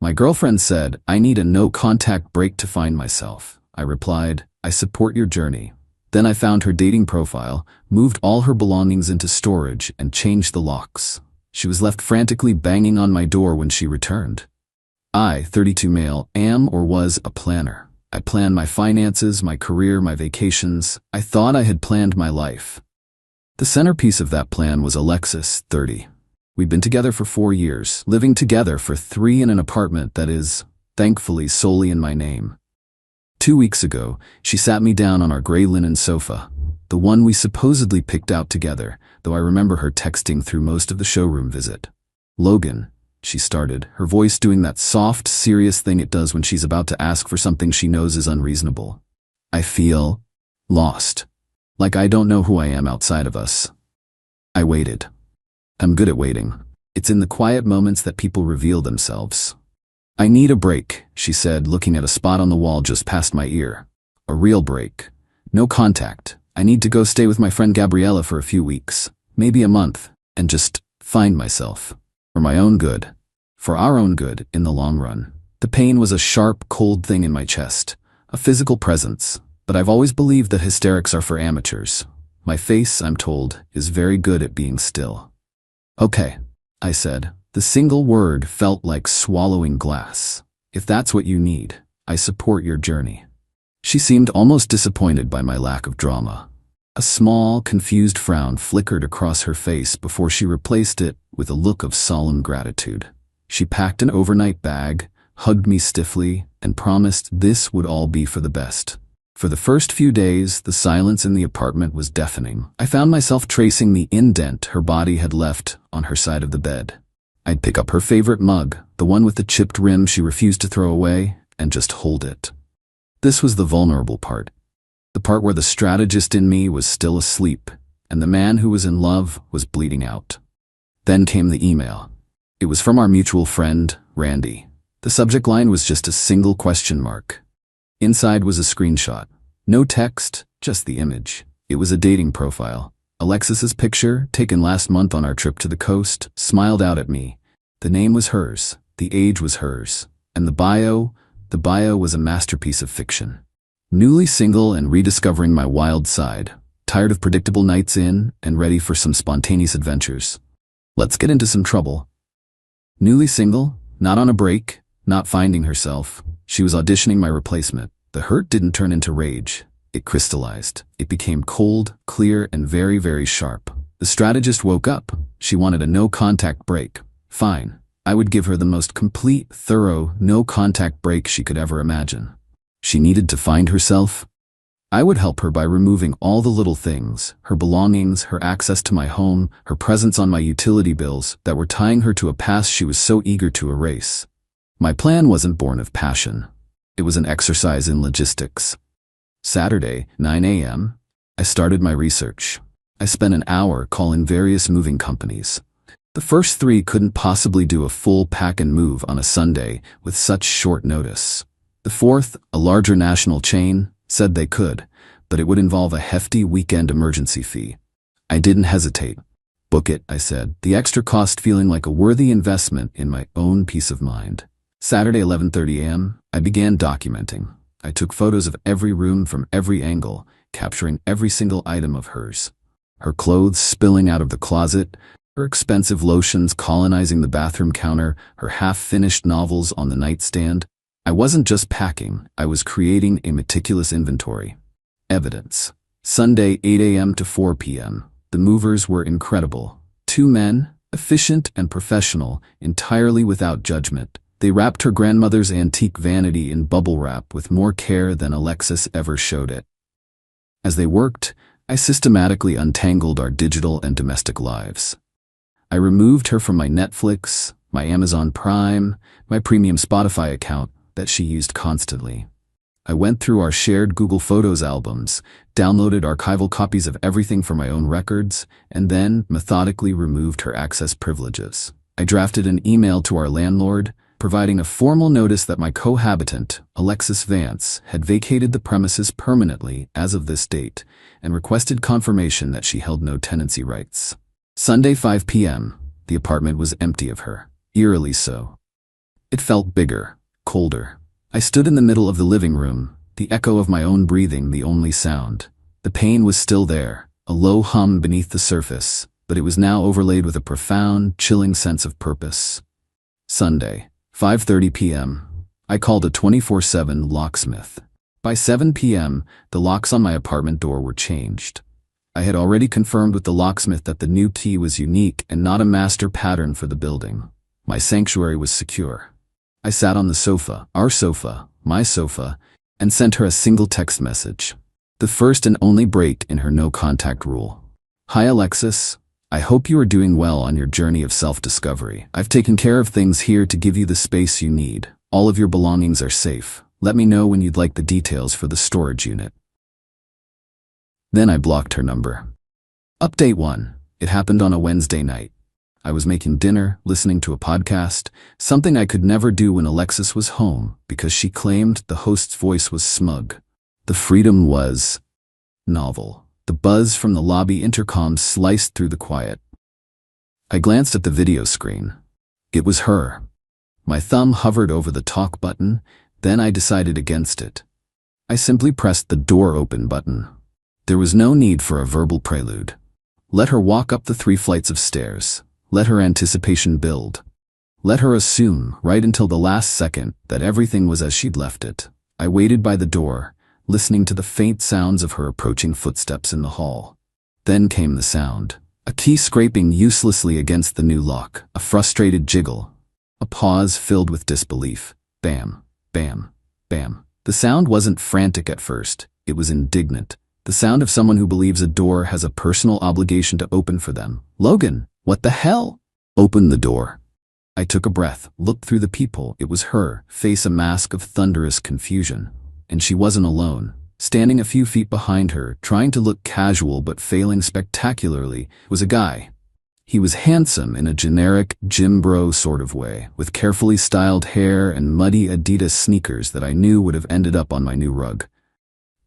My girlfriend said, I need a no-contact break to find myself. I replied, I support your journey. Then I found her dating profile, moved all her belongings into storage, and changed the locks. She was left frantically banging on my door when she returned. I, 32 male, am or was a planner. I planned my finances, my career, my vacations. I thought I had planned my life. The centerpiece of that plan was Alexis, 30. We'd been together for 4 years, living together for 3 in an apartment that is, thankfully, solely in my name. 2 weeks ago, she sat me down on our gray linen sofa, the one we supposedly picked out together, though I remember her texting through most of the showroom visit. Logan, she started, her voice doing that soft, serious thing it does when she's about to ask for something she knows is unreasonable. I feel lost. Like I don't know who I am outside of us. I waited. I'm good at waiting. It's in the quiet moments that people reveal themselves. I need a break, she said, looking at a spot on the wall just past my ear. A real break. No contact. I need to go stay with my friend Gabriella for a few weeks, maybe a month, and just find myself. For my own good. For our own good, in the long run. The pain was a sharp, cold thing in my chest. A physical presence. But I've always believed that hysterics are for amateurs. My face, I'm told, is very good at being still. Okay, I said. The single word felt like swallowing glass. If that's what you need, I support your journey. She seemed almost disappointed by my lack of drama. A small, confused frown flickered across her face before she replaced it with a look of solemn gratitude. She packed an overnight bag, hugged me stiffly, and promised this would all be for the best. For the first few days, the silence in the apartment was deafening. I found myself tracing the indent her body had left on her side of the bed. I'd pick up her favorite mug, the one with the chipped rim she refused to throw away, and just hold it. This was the vulnerable part. The part where the strategist in me was still asleep, and the man who was in love was bleeding out. Then came the email. It was from our mutual friend, Randy. The subject line was just a single question mark. Inside was a screenshot. No text, just the image. It was a dating profile. Alexis's picture, taken last month on our trip to the coast, smiled out at me. The name was hers, the age was hers, and the bio was a masterpiece of fiction. Newly single and rediscovering my wild side, tired of predictable nights in and ready for some spontaneous adventures. Let's get into some trouble. Newly single, not on a break, not finding herself. She was auditioning my replacement. The hurt didn't turn into rage. It crystallized. It became cold, clear, and very, very sharp. The strategist woke up. She wanted a no-contact break. Fine. I would give her the most complete, thorough, no-contact break she could ever imagine. She needed to find herself. I would help her by removing all the little things, her belongings, her access to my home, her presence on my utility bills, that were tying her to a past she was so eager to erase. My plan wasn't born of passion. It was an exercise in logistics. Saturday, 9 a.m., I started my research. I spent an hour calling various moving companies. The first 3 couldn't possibly do a full pack and move on a Sunday with such short notice. The 4th, a larger national chain, said they could, but it would involve a hefty weekend emergency fee. I didn't hesitate. Book it, I said, the extra cost feeling like a worthy investment in my own peace of mind. Saturday, 11:30 a.m., I began documenting. I took photos of every room from every angle, capturing every single item of hers. Her clothes spilling out of the closet, her expensive lotions colonizing the bathroom counter, her half-finished novels on the nightstand. I wasn't just packing, I was creating a meticulous inventory. Evidence. Sunday, 8 a.m. to 4 p.m. The movers were incredible. 2 men, efficient and professional, entirely without judgment. They wrapped her grandmother's antique vanity in bubble wrap with more care than Alexis ever showed it. As they worked, I systematically untangled our digital and domestic lives. I removed her from my Netflix, my Amazon Prime, my premium Spotify account that she used constantly. I went through our shared Google Photos albums, downloaded archival copies of everything for my own records, and then methodically removed her access privileges. I drafted an email to our landlord, providing a formal notice that my cohabitant, Alexis Vance, had vacated the premises permanently as of this date, and requested confirmation that she held no tenancy rights. Sunday, 5 p.m., the apartment was empty of her, eerily so. It felt bigger, colder. I stood in the middle of the living room, the echo of my own breathing the only sound. The pain was still there, a low hum beneath the surface, but it was now overlaid with a profound, chilling sense of purpose. Sunday, 5:30 p.m. I called a 24/7 locksmith. By 7 p.m., the locks on my apartment door were changed. I had already confirmed with the locksmith that the new key was unique and not a master pattern for the building. My sanctuary was secure. I sat on the sofa, our sofa, my sofa, and sent her a single text message. The first and only break in her no-contact rule. Hi Alexis, I hope you are doing well on your journey of self-discovery. I've taken care of things here to give you the space you need. All of your belongings are safe. Let me know when you'd like the details for the storage unit. Then I blocked her number. Update 1. It happened on a Wednesday night. I was making dinner, listening to a podcast, something I could never do when Alexis was home because she claimed the host's voice was smug. The freedom was novel. The buzz from the lobby intercom sliced through the quiet. I glanced at the video screen. It was her. My thumb hovered over the talk button, then I decided against it. I simply pressed the door open button. There was no need for a verbal prelude. Let her walk up the 3 flights of stairs. Let her anticipation build. Let her assume, right until the last second, that everything was as she'd left it. I waited by the door, listening to the faint sounds of her approaching footsteps in the hall. Then came the sound. A key scraping uselessly against the new lock, a frustrated jiggle. A pause filled with disbelief. Bam, bam, bam. The sound wasn't frantic at first, it was indignant. The sound of someone who believes a door has a personal obligation to open for them. Logan, what the hell? Open the door. I took a breath, looked through the peephole. It was her, face a mask of thunderous confusion. And she wasn't alone. Standing a few feet behind her, trying to look casual but failing spectacularly, was a guy. He was handsome in a generic gym bro sort of way, with carefully styled hair and muddy Adidas sneakers that I knew would have ended up on my new rug.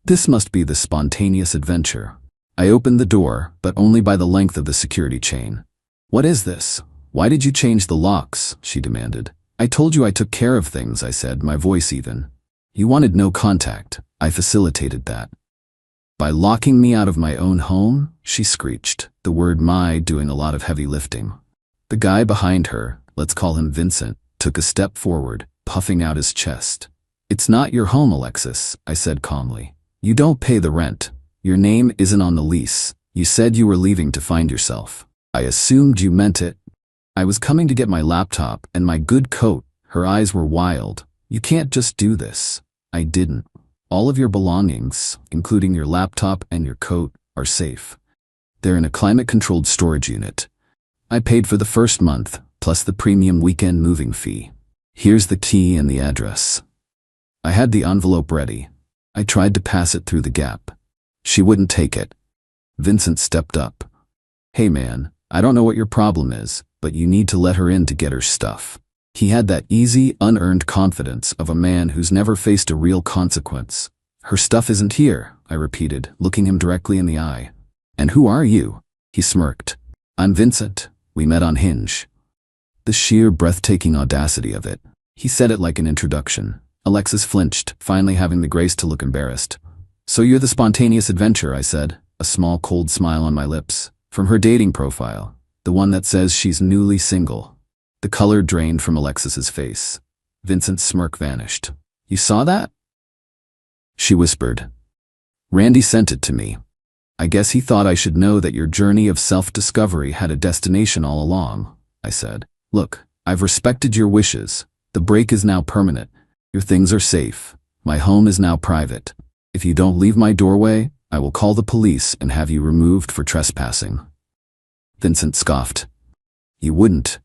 This must be the spontaneous adventure. I opened the door, but only by the length of the security chain. What is this? Why did you change the locks? She demanded. I told you I took care of things, I said, my voice even. You wanted no contact. I facilitated that. By locking me out of my own home? She screeched, the word my doing a lot of heavy lifting. The guy behind her, let's call him Vincent, took a step forward, puffing out his chest. It's not your home, Alexis, I said calmly. You don't pay the rent. Your name isn't on the lease. You said you were leaving to find yourself. I assumed you meant it. I was coming to get my laptop and my good coat. Her eyes were wild. You can't just do this. I didn't. All of your belongings, including your laptop and your coat, are safe. They're in a climate-controlled storage unit. I paid for the first month, plus the premium weekend moving fee. Here's the key and the address. I had the envelope ready. I tried to pass it through the gap. She wouldn't take it. Vincent stepped up. Hey man, I don't know what your problem is, but you need to let her in to get her stuff. He had that easy, unearned confidence of a man who's never faced a real consequence. Her stuff isn't here, I repeated, looking him directly in the eye. And who are you? He smirked. I'm Vincent. We met on Hinge. The sheer breathtaking audacity of it. He said it like an introduction. Alexis flinched, finally having the grace to look embarrassed. So you're the spontaneous adventurer, I said, a small cold smile on my lips. From her dating profile, the one that says she's newly single. The color drained from Alexis's face. Vincent's smirk vanished. You saw that? She whispered. Randy sent it to me. I guess he thought I should know that your journey of self-discovery had a destination all along, I said. Look, I've respected your wishes. The break is now permanent. Your things are safe. My home is now private. If you don't leave my doorway, I will call the police and have you removed for trespassing. Vincent scoffed. You wouldn't.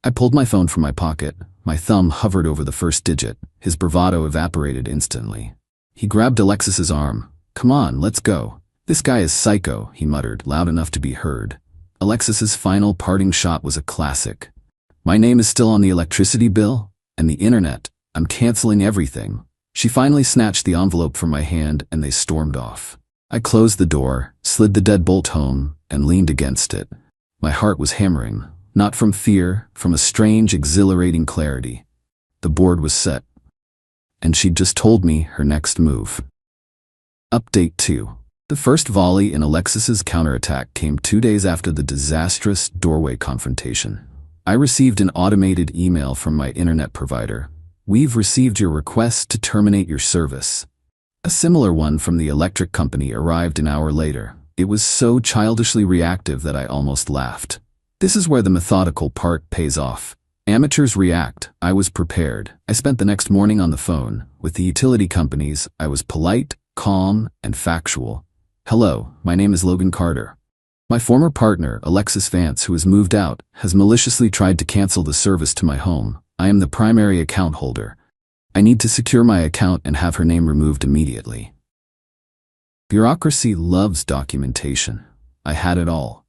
I pulled my phone from my pocket. My thumb hovered over the first digit. His bravado evaporated instantly. He grabbed Alexis's arm. Come on, let's go. This guy is psycho, he muttered, loud enough to be heard. Alexis's final parting shot was a classic. My name is still on the electricity bill, and the internet. I'm canceling everything. She finally snatched the envelope from my hand and they stormed off. I closed the door, slid the deadbolt home, and leaned against it. My heart was hammering, not from fear, from a strange, exhilarating clarity. The board was set, and she'd just told me her next move. Update 2. The first volley in Alexis's counterattack came 2 days after the disastrous doorway confrontation. I received an automated email from my internet provider. "We've received your request to terminate your service." A similar one from the electric company arrived an hour later. It was so childishly reactive that I almost laughed. This is where the methodical part pays off. Amateurs react. I was prepared. I spent the next morning on the phone. With the utility companies, I was polite, calm, and factual. "Hello, my name is Logan Carter. My former partner, Alexis Vance, who has moved out, has maliciously tried to cancel the service to my home. I am the primary account holder. I need to secure my account and have her name removed immediately." Bureaucracy loves documentation. I had it all.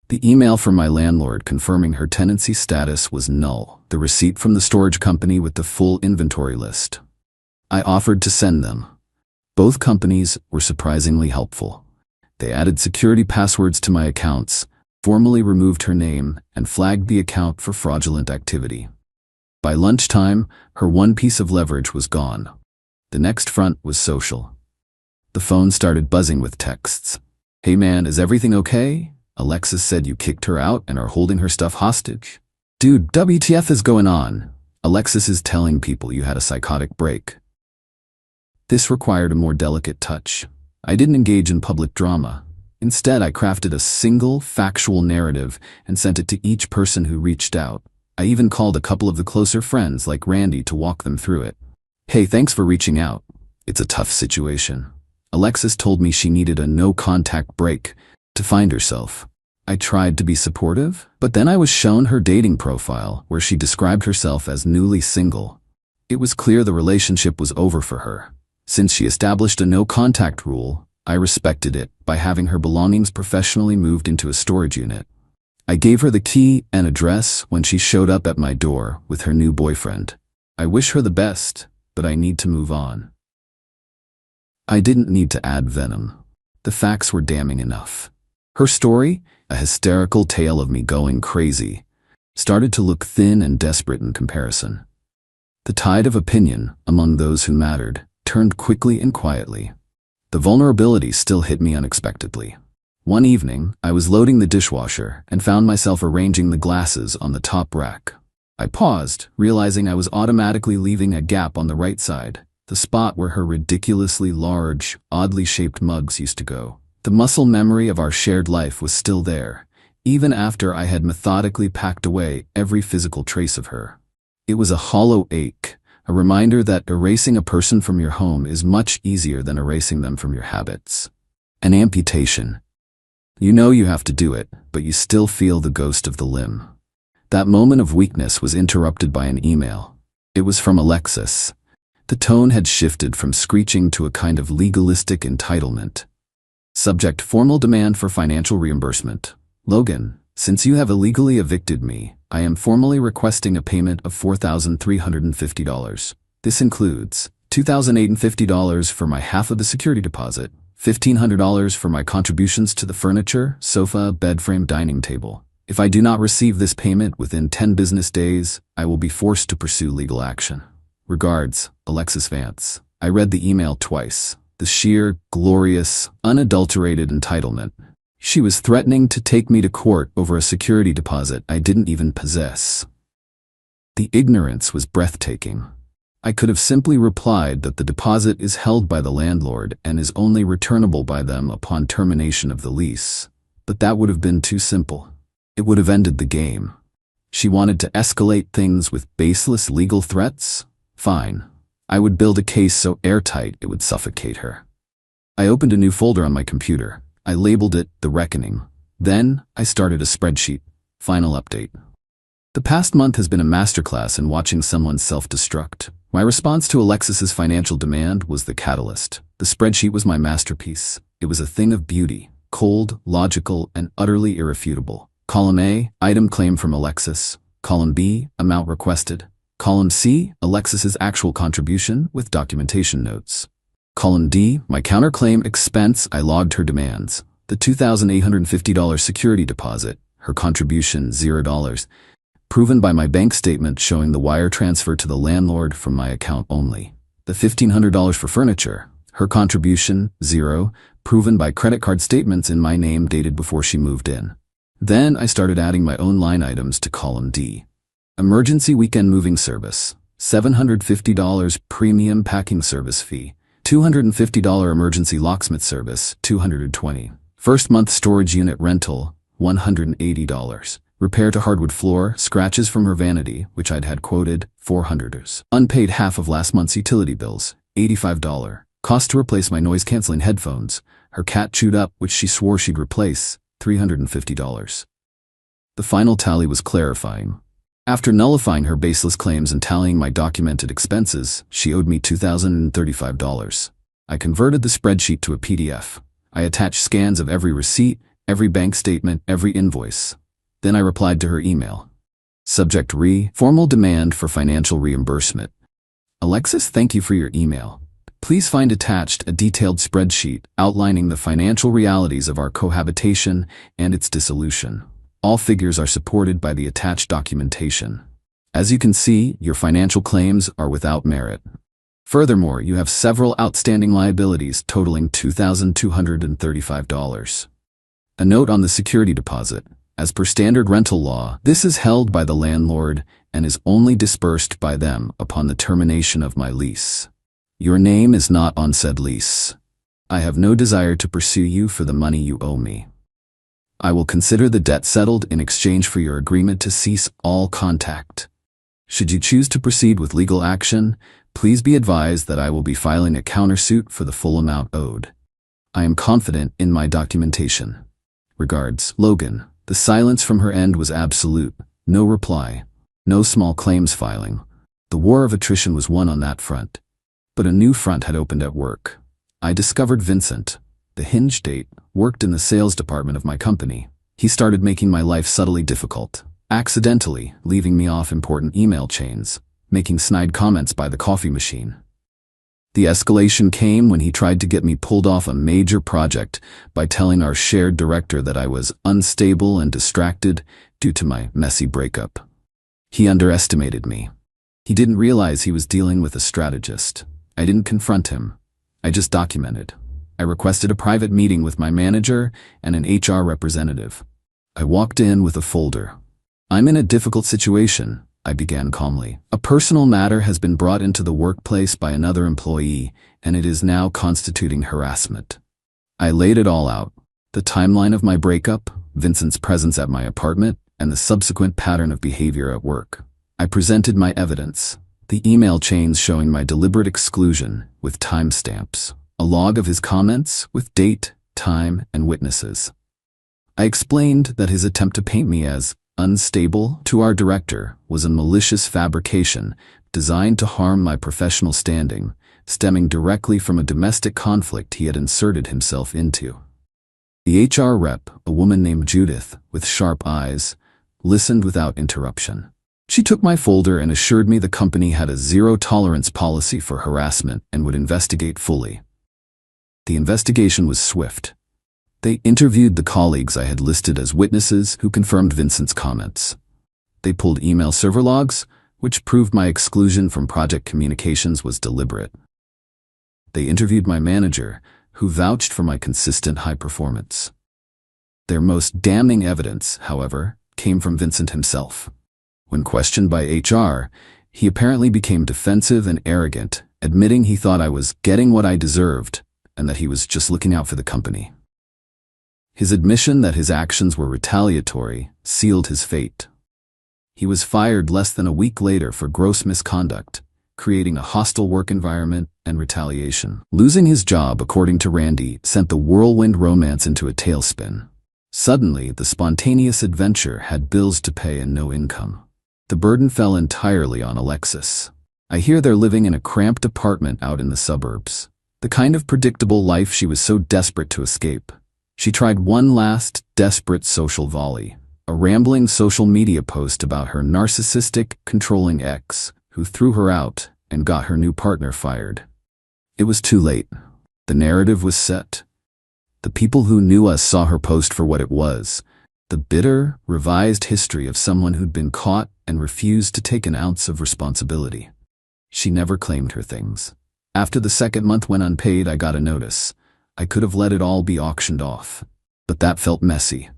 The email from my landlord confirming her tenancy status was null. The receipt from the storage company with the full inventory list. I offered to send them. Both companies were surprisingly helpful. They added security passwords to my accounts, formally removed her name, and flagged the account for fraudulent activity. By lunchtime, her one piece of leverage was gone. The next front was social. The phone started buzzing with texts. "Hey man, is everything okay? Alexis said you kicked her out and are holding her stuff hostage. Dude, WTF is going on? Alexis is telling people you had a psychotic break." This required a more delicate touch. I didn't engage in public drama. Instead, I crafted a single, factual narrative and sent it to each person who reached out. I even called a couple of the closer friends like Randy to walk them through it. "Hey, thanks for reaching out. It's a tough situation. Alexis told me she needed a no-contact break to find herself." I tried to be supportive, but then I was shown her dating profile where she described herself as newly single. It was clear the relationship was over for her. Since she established a no-contact rule, I respected it by having her belongings professionally moved into a storage unit. I gave her the key and address when she showed up at my door with her new boyfriend. I wish her the best, but I need to move on. I didn't need to add venom. The facts were damning enough. Her story, a hysterical tale of me going crazy, started to look thin and desperate in comparison. The tide of opinion, among those who mattered, turned quickly and quietly. The vulnerability still hit me unexpectedly. One evening, I was loading the dishwasher and found myself arranging the glasses on the top rack. I paused, realizing I was automatically leaving a gap on the right side, the spot where her ridiculously large, oddly shaped mugs used to go. The muscle memory of our shared life was still there, even after I had methodically packed away every physical trace of her. It was a hollow ache, a reminder that erasing a person from your home is much easier than erasing them from your habits. An amputation. You know you have to do it, but you still feel the ghost of the limb. That moment of weakness was interrupted by an email. It was from Alexis. The tone had shifted from screeching to a kind of legalistic entitlement. Subject: formal demand for financial reimbursement. Logan, since you have illegally evicted me, I am formally requesting a payment of $4,350. This includes $2,850 for my half of the security deposit, $1,500 for my contributions to the furniture, sofa, bed frame, dining table. If I do not receive this payment within 10 business days, I will be forced to pursue legal action. Regards, Alexis Vance. I read the email twice. The sheer, glorious, unadulterated entitlement. She was threatening to take me to court over a security deposit I didn't even possess. The ignorance was breathtaking. I could have simply replied that the deposit is held by the landlord and is only returnable by them upon termination of the lease. But that would have been too simple. It would have ended the game. She wanted to escalate things with baseless legal threats? Fine. I would build a case so airtight it would suffocate her. I opened a new folder on my computer. I labeled it The Reckoning. Then, I started a spreadsheet. Final update. The past month has been a masterclass in watching someone self-destruct. My response to Alexis's financial demand was the catalyst. The spreadsheet was my masterpiece. It was a thing of beauty, cold, logical, and utterly irrefutable. Column A, item claim from Alexis. Column B, amount requested. Column C, Alexis's actual contribution with documentation notes. Column D, my counterclaim expense. I logged her demands. The $2,850 security deposit, her contribution $0. proven by my bank statement showing the wire transfer to the landlord from my account only. The $1,500 for furniture, her contribution, 0, proven by credit card statements in my name dated before she moved in. Then I started adding my own line items to column D. Emergency weekend moving service, $750 premium packing service fee, $250 emergency locksmith service, $220. First month storage unit rental, $180. Repair to hardwood floor, scratches from her vanity, which I'd had quoted, $400. Unpaid half of last month's utility bills, $85. Cost to replace my noise-canceling headphones, her cat chewed up, which she swore she'd replace, $350. The final tally was clarifying. After nullifying her baseless claims and tallying my documented expenses, she owed me $2,035. I converted the spreadsheet to a PDF. I attached scans of every receipt, every bank statement, every invoice. Then I replied to her email. Subject formal demand for financial reimbursement. Alexis, thank you for your email. Please find attached a detailed spreadsheet outlining the financial realities of our cohabitation and its dissolution. All figures are supported by the attached documentation. As you can see, your financial claims are without merit. Furthermore, you have several outstanding liabilities totaling $2,235. A note on the security deposit. As per standard rental law, this is held by the landlord and is only disbursed by them upon the termination of my lease. Your name is not on said lease. I have no desire to pursue you for the money you owe me. I will consider the debt settled in exchange for your agreement to cease all contact. Should you choose to proceed with legal action, please be advised that I will be filing a countersuit for the full amount owed. I am confident in my documentation. Regards, Logan. The silence from her end was absolute. No reply. No small claims filing. The war of attrition was won on that front. But a new front had opened at work. I discovered Vincent, the hinge date, worked in the sales department of my company. He started making my life subtly difficult, accidentally leaving me off important email chains, making snide comments by the coffee machine. The escalation came when he tried to get me pulled off a major project by telling our shared director that I was unstable and distracted due to my messy breakup. He underestimated me. He didn't realize he was dealing with a strategist. I didn't confront him. I just documented. I requested a private meeting with my manager and an HR representative. I walked in with a folder. I'm in a difficult situation, I began calmly. A personal matter has been brought into the workplace by another employee, and it is now constituting harassment. I laid it all out. The timeline of my breakup, Vincent's presence at my apartment, and the subsequent pattern of behavior at work. I presented my evidence. The email chains showing my deliberate exclusion with timestamps. A log of his comments with date, time, and witnesses. I explained that his attempt to paint me as unstable to our director was a malicious fabrication designed to harm my professional standing, stemming directly from a domestic conflict he had inserted himself into. The HR rep, a woman named Judith, with sharp eyes, listened without interruption. She took my folder and assured me the company had a zero-tolerance policy for harassment and would investigate fully. The investigation was swift. They interviewed the colleagues I had listed as witnesses who confirmed Vincent's comments. They pulled email server logs, which proved my exclusion from project communications was deliberate. They interviewed my manager, who vouched for my consistent high performance. Their most damning evidence, however, came from Vincent himself. When questioned by HR, he apparently became defensive and arrogant, admitting he thought I was getting what I deserved and that he was just looking out for the company. His admission that his actions were retaliatory sealed his fate. He was fired less than a week later for gross misconduct, creating a hostile work environment and retaliation. Losing his job, according to Randy, sent the whirlwind romance into a tailspin. Suddenly, the spontaneous adventure had bills to pay and no income. The burden fell entirely on Alexis. I hear they're living in a cramped apartment out in the suburbs. The kind of predictable life she was so desperate to escape. She tried one last, desperate social volley. A rambling social media post about her narcissistic, controlling ex, who threw her out and got her new partner fired. It was too late. The narrative was set. The people who knew us saw her post for what it was. The bitter, revised history of someone who'd been caught and refused to take an ounce of responsibility. She never claimed her things. After the second month went unpaid, I got a notice. I could have let it all be auctioned off, but that felt messy.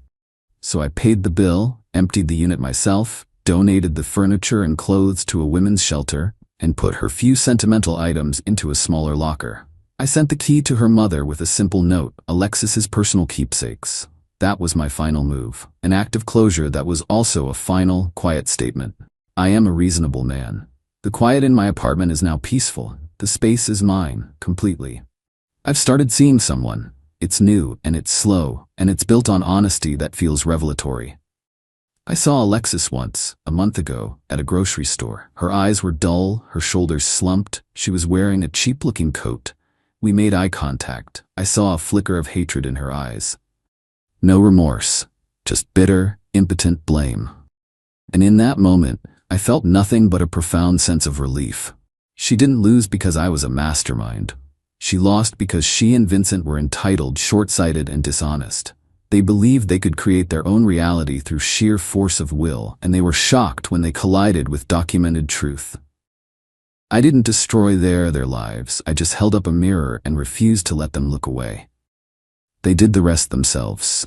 So I paid the bill, emptied the unit myself, donated the furniture and clothes to a women's shelter, and put her few sentimental items into a smaller locker. I sent the key to her mother with a simple note, Alexis's personal keepsakes. That was my final move, an act of closure that was also a final, quiet statement. I am a reasonable man. The quiet in my apartment is now peaceful. The space is mine, completely. I've started seeing someone. It's new, and it's slow, and it's built on honesty that feels revelatory. I saw Alexis once, a month ago, at a grocery store. Her eyes were dull, her shoulders slumped. She was wearing a cheap-looking coat. We made eye contact. I saw a flicker of hatred in her eyes. No remorse, just bitter, impotent blame. And in that moment, I felt nothing but a profound sense of relief. She didn't lose because I was a mastermind. She lost because she and Vincent were entitled, short-sighted, and dishonest. They believed they could create their own reality through sheer force of will, and they were shocked when they collided with documented truth. I didn't destroy their lives. I just held up a mirror and refused to let them look away. They did the rest themselves.